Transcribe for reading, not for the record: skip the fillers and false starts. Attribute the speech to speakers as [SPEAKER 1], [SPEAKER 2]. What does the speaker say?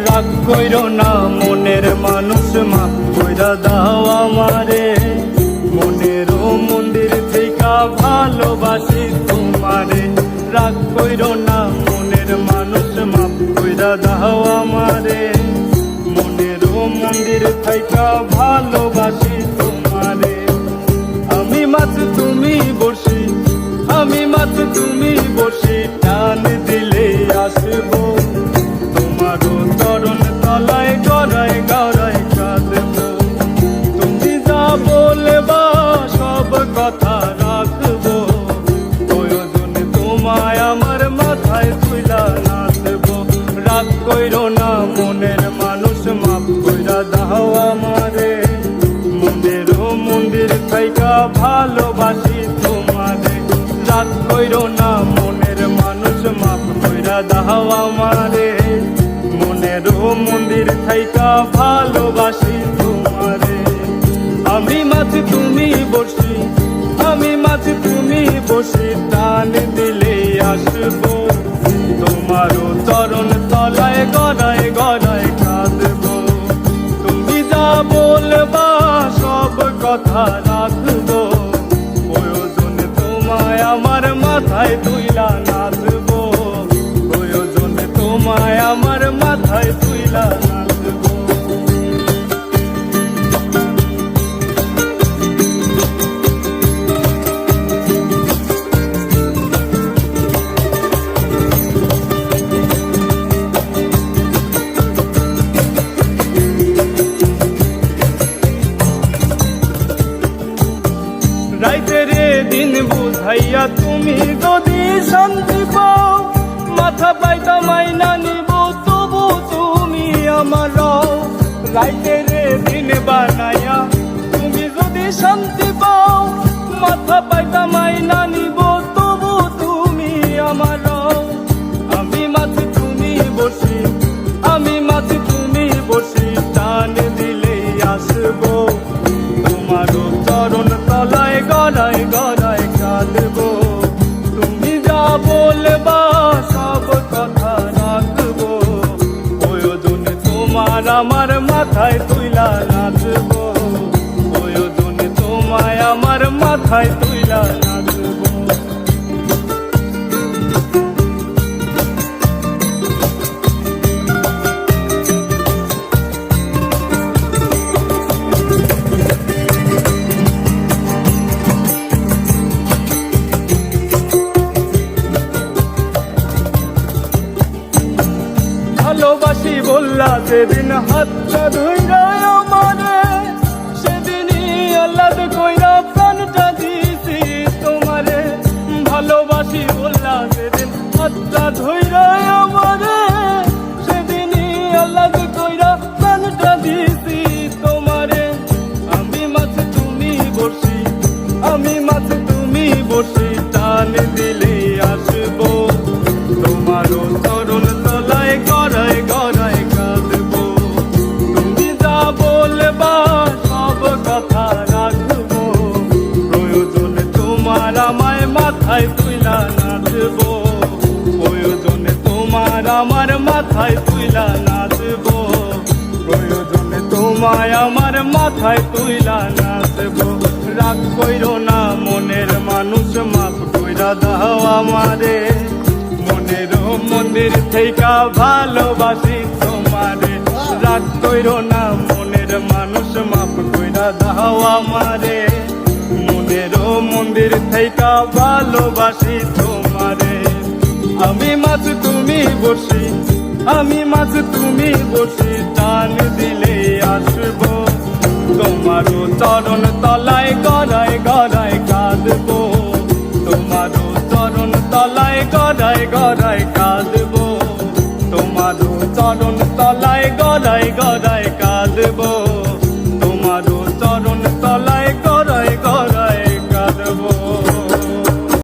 [SPEAKER 1] রাগ কইরো না মনের মানুষ, মাফ কইরা দাও আমারে। মনের মন্দির থেকে ভালোবাসি তোমারে। রাগ কইরো না মনের মানুষ, মাফ কইরা দাও আমারে। মনের মন্দির থেকে ভালোবাসি তোমারে। আমি মাছ তুমি বসি, আমি মাছ তুমি বসি, টান দিলে আসবো তোমার চরণ তলায়, গড়ায় গড়ায় কাঁদবো। তুমি যা বলবা সব কথা রাখবো, প্রয়োজনে তোমায় আমার মাথায় তুইলা নাচবো। রাগ কইরো না মনের মানুষ, মাফ কইরা দাও আমারে। মনের মন্দির থাইকা ভালোবাসি তোমারে। রাগ কইরো না মনের মানুষ, মাফ কইরা দাও আমারে। মনের মন্দির থাইকা ভালোবাসি তোমারে। আমি মাছ তুমি বসি, আমি মাছ তুমি বসি, টান দিলে আসবো তোমার চরণ তলায়, গড়ায় গড়ায় কাঁদবো। তুমি যা বলবা সব কথা রাখবো, প্রয়োজনে তোমায় আমার মাথায় তুইলা নাচবো। প্রয়োজনে তোমায় আমার মাথায় তুইলা নাচবো। রাইতের দিন বুঝাইয়া তুমি যদি শান্তি পাও, মাথা পাইতা মাইনা নিব তবু তুমি আমার। রাইতের দিন বানাইয়া তুমি যদি শান্তি পাও, মাথা পাইতা মাইনা নিব তবু তুমি আমার। আমি মাছ তুমি বসি, আমি মাছ তুমি বসি, টান দিলে আসবো তোমার চরণ তলায়, গড়ায় গড়ায় কাঁদবো। তুমি যা বলবা সব কথা রাখবো, প্রয়োজনে তোমার আমার মাথায় তুইলা নাচবো। প্রয়োজনে তোমায় আমার মাথায় তুইলা নাচবো। ভালোবাসি বললা যেদিন হাতটা ধইরা আমারে, সেদিনই আল্লাহ কইরা প্রাণটা দিছি তোমারে। ভালোবাসি বললা যেদিন হাতটা ধইরা আমারে, সেদিনই আল্লাহ কইরা প্রাণটা দিছি তোমারে। আমি মাছ তুমি বসি, আমি মাছ তুমি বসি, টান দিলে আসবো তোমার চরণ তলায়, গড়ায় গড়ায় কাঁদবো। তুমি যা বলবা সব কথা রাখবো, প্রয়োজনে তোমার আমায় মাথায় তুইলা নাচবো। প্রয়োজনে তোমার আমার মাথায় তুইলা নাচবো। প্রয়োজনে তোমায় আমার মাথায় তুইলা নাচবো। রাগ কইরো না মনের মানুষ, মাফ কইরা দাও আমারে। মনের মন্দির থেকে ভালোবাসি তোমারে। রাগ কইরো না মনের মানুষ, মাফ কইরা দাও আমারে। মনের মন্দির থেকে ভালোবাসি তোমারে। আমি মাছ তুমি বসি, আমি মাছ তুমি বসি, টান দিলে আসবো তোমার চরণ তলায়, গড়ায় গড়ায় কাঁদবো। তোমার চরণ তলায়, গড়ায় গড়ায় কাঁদবো। তোমার চরণ তলায়, গড়ায় গড়ায়